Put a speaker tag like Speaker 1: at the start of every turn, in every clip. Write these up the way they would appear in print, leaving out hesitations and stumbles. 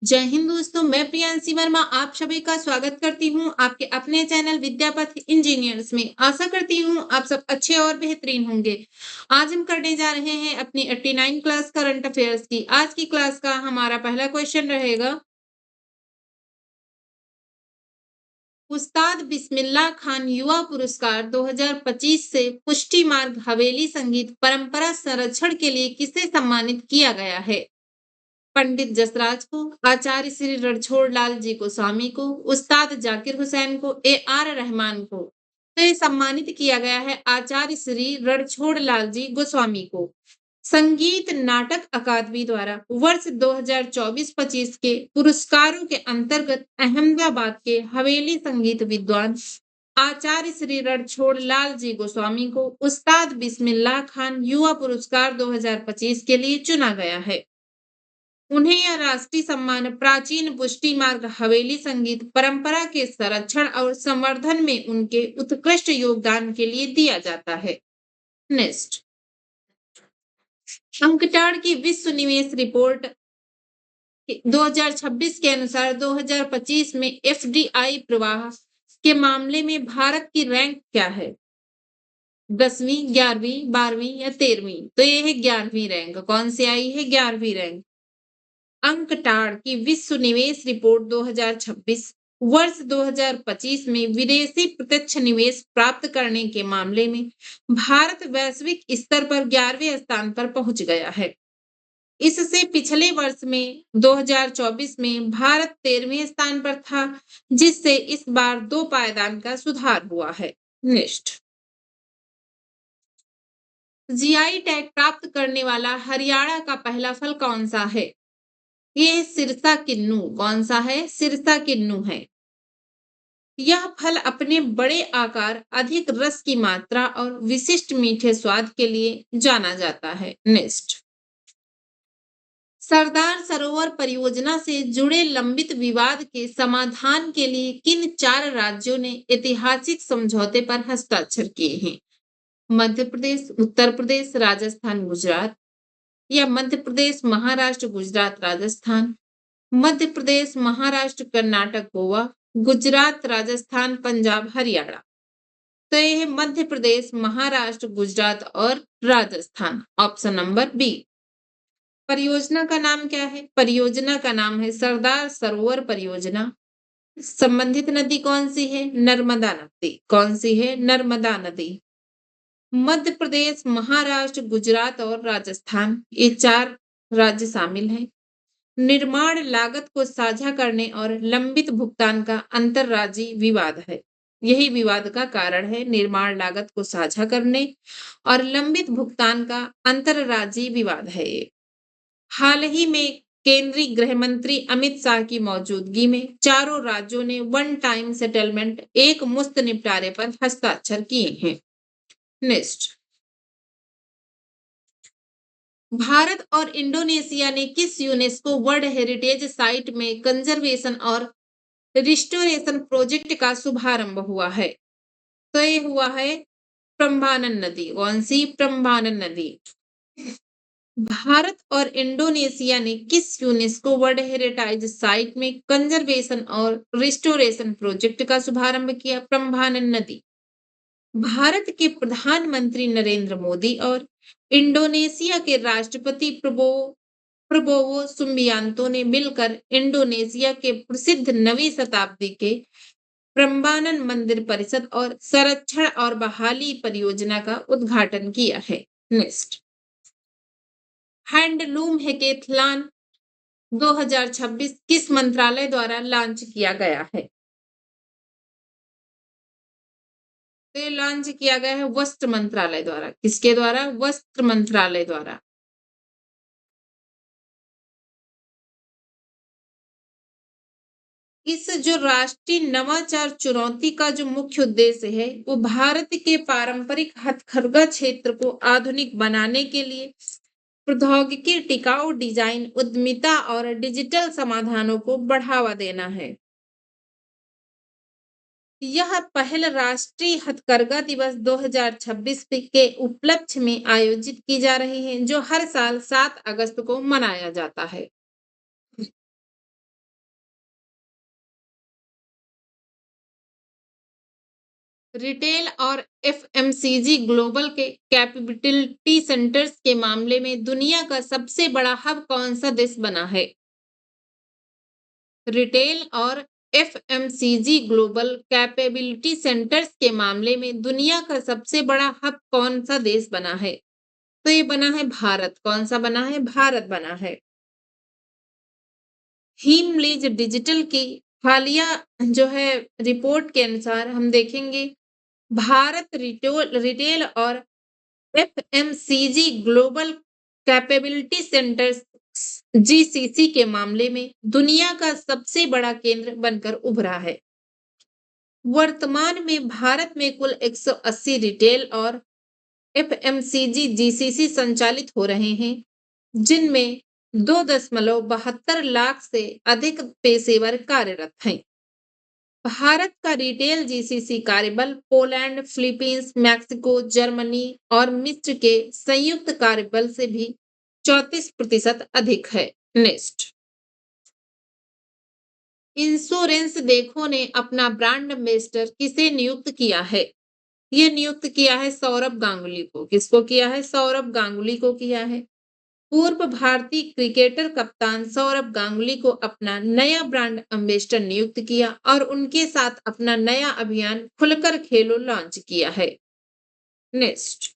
Speaker 1: जय हिंद दोस्तों, मैं प्रियांशी वर्मा आप सभी का स्वागत करती हूँ आपके अपने चैनल विद्यापथ इंजीनियर्स में। आशा करती हूँ आप सब अच्छे और बेहतरीन होंगे। आज हम करने जा रहे हैं अपनी 89 क्लास करंट अफेयर्स की। आज की क्लास का हमारा पहला क्वेश्चन रहेगा, उस्ताद बिस्मिल्लाह खान युवा पुरस्कार 2025 से पुष्टि मार्ग हवेली संगीत परंपरा संरक्षण के लिए किसे सम्मानित किया गया है? पंडित जसराज को, आचार्य श्री रणछोड़ लाल जी गोस्वामी को, उस्ताद जाकिर हुसैन को, रहमान को। तो ये सम्मानित किया गया है आचार्य श्री रणछोड़ लाल जी गोस्वामी को। संगीत नाटक अकादमी द्वारा वर्ष 2024-25 के पुरस्कारों के अंतर्गत अहमदाबाद के हवेली संगीत विद्वान आचार्य श्री रणछोड़ लाल जी गोस्वामी को उस्ताद बिस्मिल्लाह खान युवा पुरस्कार 2025 के लिए चुना गया है। उन्हें यह राष्ट्रीय सम्मान प्राचीन पुष्टि मार्ग हवेली संगीत परंपरा के संरक्षण और संवर्धन में उनके उत्कृष्ट योगदान के लिए दिया जाता है। नेक्स्ट, अंकटाड की विश्व निवेश रिपोर्ट 2026 के अनुसार 2025 में एफडीआई प्रवाह के मामले में भारत की रैंक क्या है? 10वीं, 11वीं, 12वीं या 13वीं? तो ये है 11वीं रैंक। कौन सी आई है? 11वीं रैंक। अंकटाड की विश्व निवेश रिपोर्ट 2026 वर्ष 2025 में विदेशी प्रत्यक्ष निवेश प्राप्त करने के मामले में भारत वैश्विक स्तर पर 11वें स्थान पर पहुंच गया है। इससे पिछले वर्ष में 2024 में भारत 13वें स्थान पर था, जिससे इस बार 2 पायदान का सुधार हुआ है। नेक्स्ट, जीआई टैग प्राप्त करने वाला हरियाणा का पहला फल कौन सा है? ये सिरसा किन्नू। कौन सा है? सिरसा किन्नू है। यह फल अपने बड़े आकार, अधिक रस की मात्रा और विशिष्ट मीठे स्वाद के लिए जाना जाता है। नेक्स्ट, सरदार सरोवर परियोजना से जुड़े लंबित विवाद के समाधान के लिए किन 4 राज्यों ने ऐतिहासिक समझौते पर हस्ताक्षर किए हैं? मध्य प्रदेश, उत्तर प्रदेश, राजस्थान, गुजरात या मध्य प्रदेश, महाराष्ट्र, गुजरात, राजस्थान, मध्य प्रदेश, महाराष्ट्र, कर्नाटक, गोवा, गुजरात, राजस्थान, पंजाब, हरियाणा। तो ये है मध्य प्रदेश, महाराष्ट्र, गुजरात और राजस्थान। Option number B. परियोजना का नाम क्या है? परियोजना का नाम है सरदार सरोवर परियोजना। संबंधित नदी कौन सी है? नर्मदा नदी। कौन सी है? नर्मदा नदी। मध्य प्रदेश, महाराष्ट्र, गुजरात और राजस्थान, ये 4 राज्य शामिल हैं। निर्माण लागत को साझा करने और लंबित भुगतान का अंतरराज्यीय विवाद है। यही विवाद का कारण है, निर्माण लागत को साझा करने और लंबित भुगतान का अंतरराज्यीय विवाद है ये। हाल ही में केंद्रीय गृह मंत्री अमित शाह की मौजूदगी में चारों राज्यों ने वन टाइम सेटलमेंट, एक मुश्त निपटारे पर हस्ताक्षर किए हैं। नेक्स्ट, भारत और इंडोनेशिया ने किस यूनेस्को वर्ल्ड हेरिटेज साइट में कंजर्वेशन और रिस्टोरेशन प्रोजेक्ट का शुभारंभ हुआ है? तो ये हुआ है प्रम्बानन नदी। कौन सी? प्रम्बानन नदी। भारत और इंडोनेशिया ने किस यूनेस्को वर्ल्ड हेरिटेज साइट में कंजर्वेशन और रिस्टोरेशन प्रोजेक्ट का शुभारंभ किया? प्रम्बानन नदी। भारत के प्रधानमंत्री नरेंद्र मोदी और इंडोनेशिया के राष्ट्रपति प्रबोवो सुबियांतो ने मिलकर इंडोनेशिया के प्रसिद्ध नवीं शताब्दी के प्रम्बानन मंदिर परिषद और संरक्षण और बहाली परियोजना का उद्घाटन किया है। नेक्स्ट, हैंडलूम हैकेथलॉन 2026 किस मंत्रालय द्वारा लॉन्च किया गया है? तो ये लॉन्च किया गया है वस्त्र मंत्रालय द्वारा। किसके द्वारा? वस्त्र मंत्रालय द्वारा। इस जो राष्ट्रीय नवाचार चुनौती का जो मुख्य उद्देश्य है, वो भारत के पारंपरिक हथकरघा क्षेत्र को आधुनिक बनाने के लिए प्रौद्योगिकी, टिकाऊ डिजाइन, उद्यमिता और डिजिटल समाधानों को बढ़ावा देना है। यह पहल राष्ट्रीय हथकरघा दिवस 2026 के उपलक्ष्य में आयोजित की जा रही है, जो हर साल 7 अगस्त को मनाया जाता है। रिटेल और एफएमसीजी ग्लोबल के कैपेबिलिटी सेंटर्स के मामले में दुनिया का सबसे बड़ा हब कौन सा देश बना है? रिटेल और एफएमसीजी ग्लोबल कैपेबिलिटी सेंटर्स के मामले में दुनिया का सबसे बड़ा हब कौन सा देश बना है? तो ये बना है भारत। कौन सा बना है? भारत बना है। हिमलीज डिजिटल की हालिया जो है रिपोर्ट के अनुसार हम देखेंगे भारत रिटेल और FMCG global capability centres GCC के मामले में दुनिया का सबसे बड़ा केंद्र बनकर उभरा है। वर्तमान में भारत में कुल 180 रिटेल और एफएमसीजी जीसीसी संचालित हो रहे हैं, जिनमें 2.72 लाख से अधिक पेशेवर कार्यरत हैं। भारत का रिटेल जीसीसी कार्यबल पोलैंड, फिलीपींस, मैक्सिको, जर्मनी और मिस्र के संयुक्त कार्यबल से भी 34% अधिक है। नेक्स्ट, इंश्योरेंस देखो ने अपना ब्रांड एम्बेसडर किसे नियुक्त किया है? ये नियुक्त किया है सौरभ गांगुली को। किसको किया है? सौरभ गांगुली को किया है। पूर्व भारतीय क्रिकेटर कप्तान सौरभ गांगुली को अपना नया ब्रांड एम्बेसडर नियुक्त किया और उनके साथ अपना नया अभियान खुलकर खेलो लॉन्च किया है। नेक्स्ट,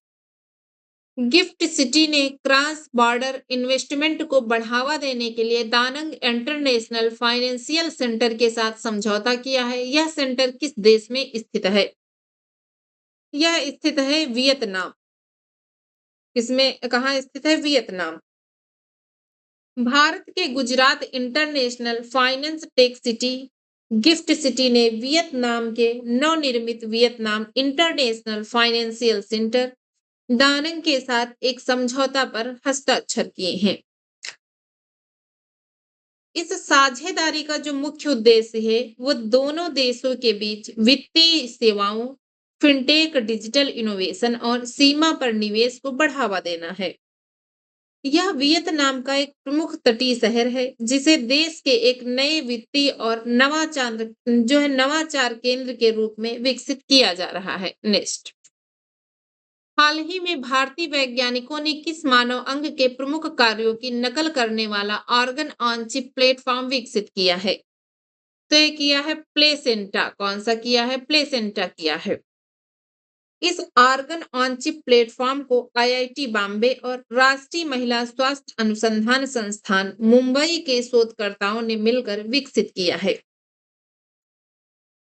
Speaker 1: गिफ्ट सिटी ने क्रॉस बॉर्डर इन्वेस्टमेंट को बढ़ावा देने के लिए दानंग इंटरनेशनल फाइनेंशियल सेंटर के साथ समझौता किया है। यह सेंटर किस देश में स्थित है? यह स्थित है वियतनाम। किसमें? कहाँ स्थित है? वियतनाम। भारत के Gujarat international finance tech city gift city ने वियतनाम के नवनिर्मित वियतनाम इंटरनेशनल फाइनेंशियल सेंटर दानंग के साथ एक समझौता पर हस्ताक्षर किए हैं। इस साझेदारी का जो मुख्य उद्देश्य है वो दोनों देशों के बीच वित्तीय सेवाओं, फिनटेक, डिजिटल इनोवेशन और सीमा पर निवेश को बढ़ावा देना है। यह वियतनाम का एक प्रमुख तटीय शहर है जिसे देश के एक नए वित्तीय और नवाचार केंद्र के रूप में विकसित किया जा रहा है। नेक्स्ट, हाल ही में भारतीय वैज्ञानिकों ने किस मानव अंग के प्रमुख कार्यों की नकल करने वाला ऑर्गन ऑन चिप प्लेटफॉर्म विकसित किया है? तो ये किया है प्लेसेंटा। कौन सा किया है? प्लेसेंटा किया है। इस ऑर्गन ऑन चिप प्लेटफॉर्म को आईआईटी बॉम्बे और राष्ट्रीय महिला स्वास्थ्य अनुसंधान संस्थान मुंबई के शोधकर्ताओं ने मिलकर विकसित किया है।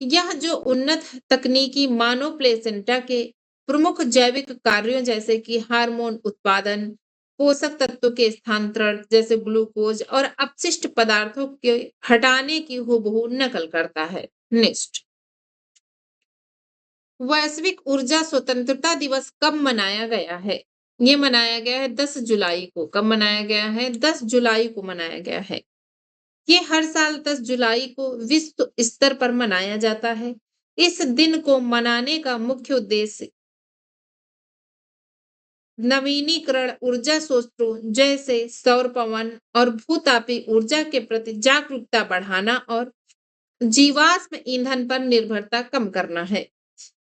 Speaker 1: यह जो उन्नत तकनीकी मानव प्लेसेंटा के प्रमुख जैविक कार्यों जैसे कि हार्मोन उत्पादन, पोषक तत्वों के स्थानांतरण जैसे ग्लूकोज और अपशिष्ट पदार्थों के हटाने की हूबहू नकल करता है। नेक्स्ट, वैश्विक ऊर्जा स्वतंत्रता दिवस कब मनाया गया है? ये मनाया गया है 10 जुलाई को। कब मनाया गया है? 10 जुलाई को मनाया गया है। ये हर साल 10 जुलाई को विश्व स्तर पर मनाया जाता है। इस दिन को मनाने का मुख्य उद्देश्य नवीनीकरण ऊर्जा स्रोतों जैसे सौर, पवन और भूतापी ऊर्जा के प्रति जागरूकता बढ़ाना और जीवाश्म ईंधन पर निर्भरता कम करना है।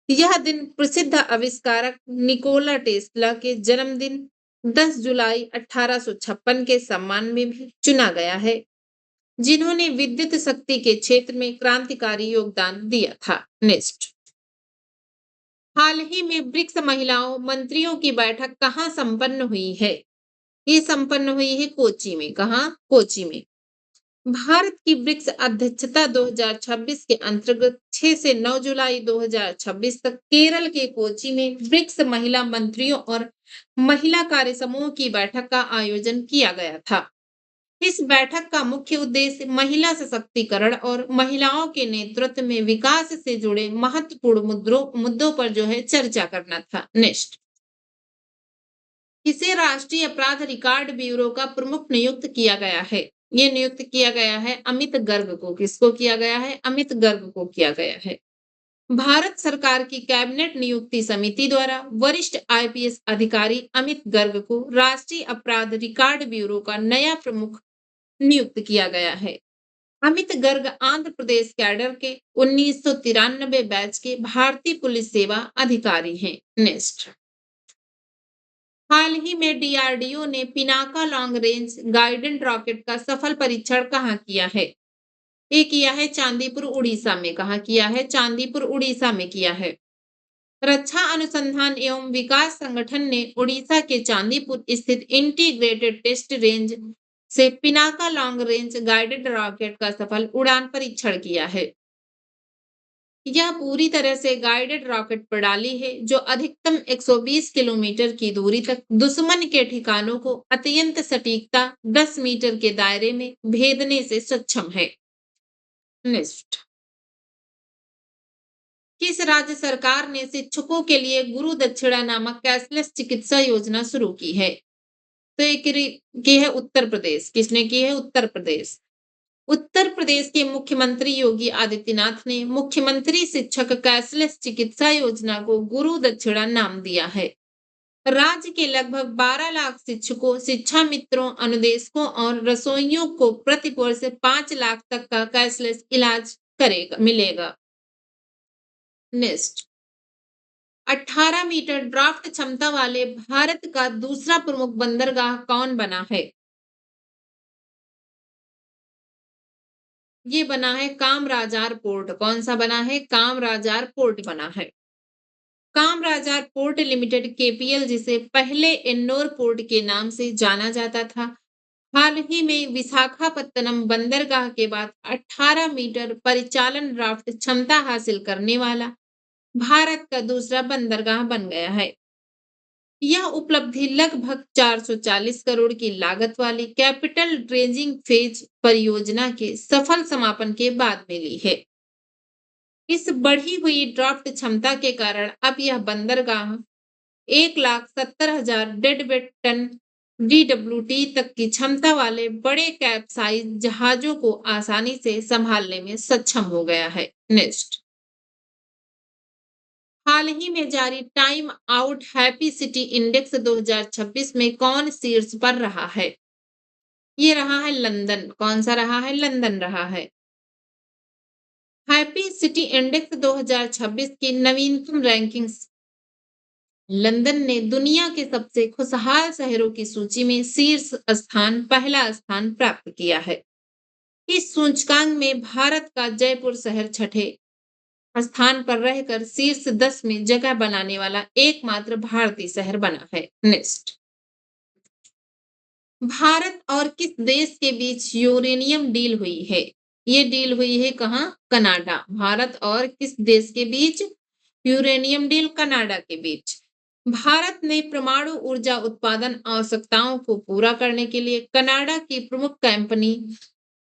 Speaker 1: यह दिन प्रसिद्ध आविष्कारक निकोला टेस्ला के जन्मदिन 10 जुलाई 1856 के सम्मान में भी चुना गया है, जिन्होंने विद्युत शक्ति के क्षेत्र में क्रांतिकारी योगदान दिया था। नेक्स्ट, हाल ही में ब्रिक्स महिलाओं मंत्रियों की बैठक कहाँ संपन्न हुई है? ये संपन्न हुई है कोची में। कहाँ? कोची में। भारत की ब्रिक्स अध्यक्षता 2026 के अंतर्गत 6 से 9 जुलाई 2026 तक केरल के कोची में ब्रिक्स महिला मंत्रियों और महिला कार्य समूह की बैठक का आयोजन किया गया था। इस बैठक का मुख्य उद्देश्य महिला सशक्तिकरण और महिलाओं के नेतृत्व में विकास से जुड़े महत्वपूर्ण मुद्दों पर जो है चर्चा करना था। नेक्स्ट, इसे राष्ट्रीय अपराध रिकॉर्ड ब्यूरो का प्रमुख नियुक्त किया गया है। ये नियुक्त किया गया है अमित गर्ग को। किसको किया गया है? अमित गर्ग को किया गया है। भारत सरकार की कैबिनेट नियुक्ति समिति द्वारा वरिष्ठ आईपीएस अधिकारी अमित गर्ग को राष्ट्रीय अपराध रिकॉर्ड ब्यूरो का नया प्रमुख नियुक्त किया गया है। अमित गर्ग आंध्र प्रदेश कैडर के 1993 बैच के भारतीय पुलिस सेवा अधिकारी हैं। नेक्स्ट, हाल ही में डीआरडीओ ने पिनाका लॉन्ग रेंज गाइडेंड रॉकेट का सफल परीक्षण कहाँ किया है? ये किया है चांदीपुर उड़ीसा में। कहाँ किया है? चांदीपुर उड़ीसा में किया है। रक्षा अनुसंधान एवं विकास संगठन ने उड़ीसा के चांदीपुर स्थित इंटीग्रेटेड टेस्ट रेंज से Pinaka long range guided rocket का सफल उड़ान परीक्षण किया है। यह पूरी तरह से गाइडेड रॉकेट प्रणाली है जो अधिकतम 120 किलोमीटर की दूरी तक दुश्मन के ठिकानों को अत्यंत सटीकता 10 मीटर के दायरे में भेदने से सक्षम है। नेक्स्ट, किस राज्य सरकार ने शिक्षकों के लिए गुरु दक्षिणा नामक कैशलेस चिकित्सा योजना शुरू की है? तो ये की है उत्तर प्रदेश। किसने की है? उत्तर प्रदेश। उत्तर प्रदेश के मुख्यमंत्री योगी आदित्यनाथ ने मुख्यमंत्री शिक्षक कैशलेस चिकित्सा योजना को गुरु दक्षिणा नाम दिया है। राज्य के लगभग 12 लाख शिक्षकों, शिक्षा मित्रों, अनुदेशकों और रसोइयों को प्रति वर्ष 5 लाख तक का कैशलेस इलाज मिलेगा। नेक्स्ट, 18 मीटर ड्राफ्ट क्षमता वाले भारत का दूसरा प्रमुख बंदरगाह कौन बना है? ये बना है कामराजार पोर्ट। कौन सा बना है? कामराजार पोर्ट बना है। कामराजार पोर्ट लिमिटेड केपीएल, जिसे पहले एन्नोर पोर्ट के नाम से जाना जाता था, हाल ही में विशाखापत्तनम बंदरगाह के बाद 18 मीटर परिचालन ड्राफ्ट क्षमता हासिल करने वाला भारत का दूसरा बंदरगाह बन गया है। यह उपलब्धि लगभग 440 करोड़ की लागत वाली कैपिटल ड्रेजिंग फेज परियोजना के सफल समापन के बाद मिली है। इस बढ़ी हुई ड्राफ्ट क्षमता के कारण अब यह बंदरगाह 1,70,000 डेडवेट टन DWT तक की क्षमता वाले बड़े कैप्साइज जहाजों को आसानी से संभालने में सक्षम हो गया है। नेक्स्ट, हाल ही में जारी time out happy city index 2026 में कौन शीर्ष पर रहा है? ये रहा है लंदन। कौन सा रहा है? लंदन रहा है। हैप्पी सिटी इंडेक्स 2026 की नवीनतम रैंकिंग्स लंदन ने दुनिया के सबसे खुशहाल शहरों की सूची में पहला स्थान प्राप्त किया है। इस सूचकांक में भारत का जयपुर शहर छठे स्थान पर रहकर शीर्ष 10 में जगह बनाने वाला एकमात्र भारतीय शहर बना है। नेक्स्ट, भारत और किस देश के बीच यूरेनियम डील हुई है? ये डील हुई है कहाँ? कनाडा। भारत और किस देश के बीच यूरेनियम डील? कनाडा के बीच। भारत ने परमाणु ऊर्जा उत्पादन आवश्यकताओं को पूरा करने के लिए कनाडा की प्रमुख कंपनी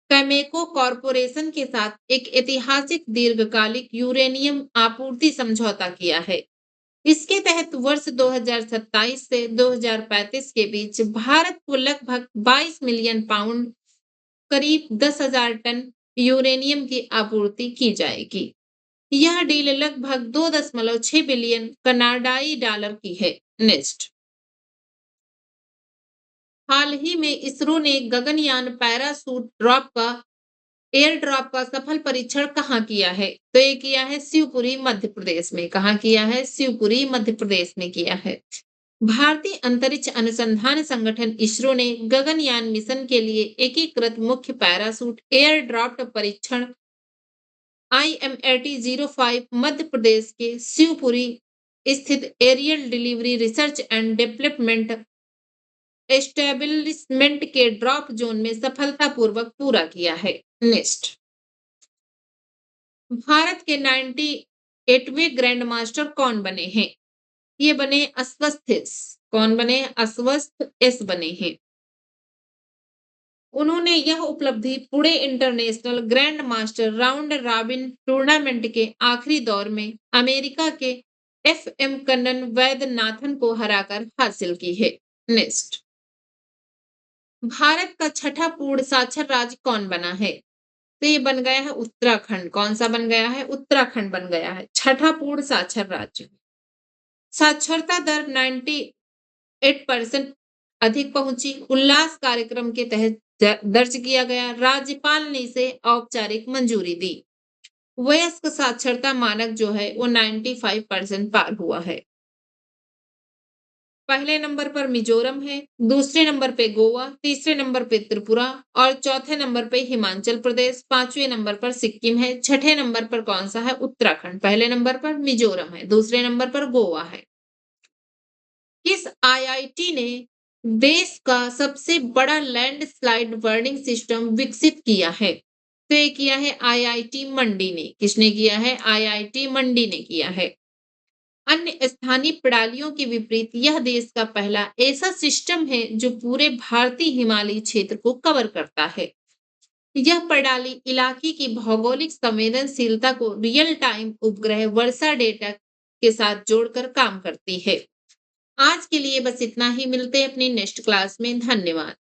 Speaker 1: कैमेको कॉरपोरेशन के साथ एक ऐतिहासिक दीर्घकालिक यूरेनियम आपूर्ति समझौता किया है। इसके तहत वर्ष 2027 से 2035 के बीच भारत को लगभग 22 मिलियन पाउंड, करीब 10,000 टन यूरेनियम की आपूर्ति की जाएगी। यह डील लगभग 2.6 बिलियन कनाडाई डॉलर की है। नेक्स्ट, हाल ही में इसरो ने गगनयान पैराशूट एयर ड्रॉप का सफल परीक्षण कहाँ किया है? तो ये किया है शिवपुरी मध्य प्रदेश में। कहाँ किया है? शिवपुरी मध्य प्रदेश में किया है। भारतीय अंतरिक्ष अनुसंधान संगठन इसरो ने गगनयान मिशन के लिए एकीकृत मुख्य पैराशूट एयर ड्रॉप परीक्षण IMAT-05 मध्य प्रदेश के शिवपुरी स्थित aerial delivery research and development establishment के ड्रॉप जोन में सफलतापूर्वक पूरा किया है। नेक्स्ट, भारत के 98वें ग्रैंड मास्टर कौन बने हैं? ये बने अस्वस्थ एस। कौन बने? अस्वस्थ एस बने हैं। उन्होंने यह उपलब्धि Pune international grand master round robin tournament के आखिरी दौर में अमेरिका के FM कन्नन वैद्यनाथन को हराकर हासिल की है। नेक्स्ट, भारत का छठा पूर्ण साक्षर राज्य कौन बना है? तो ये बन गया है उत्तराखंड। कौन सा बन गया है? उत्तराखंड बन गया है छठा पूर्ण साक्षर राज्य। साक्षरता दर 98% अधिक पहुंची। उल्लास कार्यक्रम के तहत दर्ज किया गया। राज्यपाल ने इसे औपचारिक मंजूरी दी। वयस्क साक्षरता मानक जो है वो 95% पार हुआ है। पहले नंबर पर मिजोरम है, दूसरे नंबर पे गोवा, तीसरे नंबर पे त्रिपुरा और चौथे नंबर पे हिमाचल प्रदेश, पांचवें नंबर पर सिक्किम है, छठे नंबर पर कौन सा है? उत्तराखंड। पहले नंबर पर मिजोरम है, दूसरे नंबर पर गोवा है। किस आईआईटी ने देश का सबसे बड़ा लैंडस्लाइड वार्निंग सिस्टम विकसित किया है? तो ये किया है आईआईटी मंडी ने। किसने किया है? आईआईटी मंडी ने किया है। अन्य स्थानीय प्रणालियों के विपरीत यह देश का पहला ऐसा सिस्टम है जो पूरे भारतीय हिमालयी क्षेत्र को कवर करता है। यह प्रणाली इलाके की भौगोलिक संवेदनशीलता को रियल टाइम उपग्रह वर्षा डेटा के साथ जोड़कर काम करती है। आज के लिए बस इतना ही। मिलते हैं अपनी नेक्स्ट क्लास में। धन्यवाद।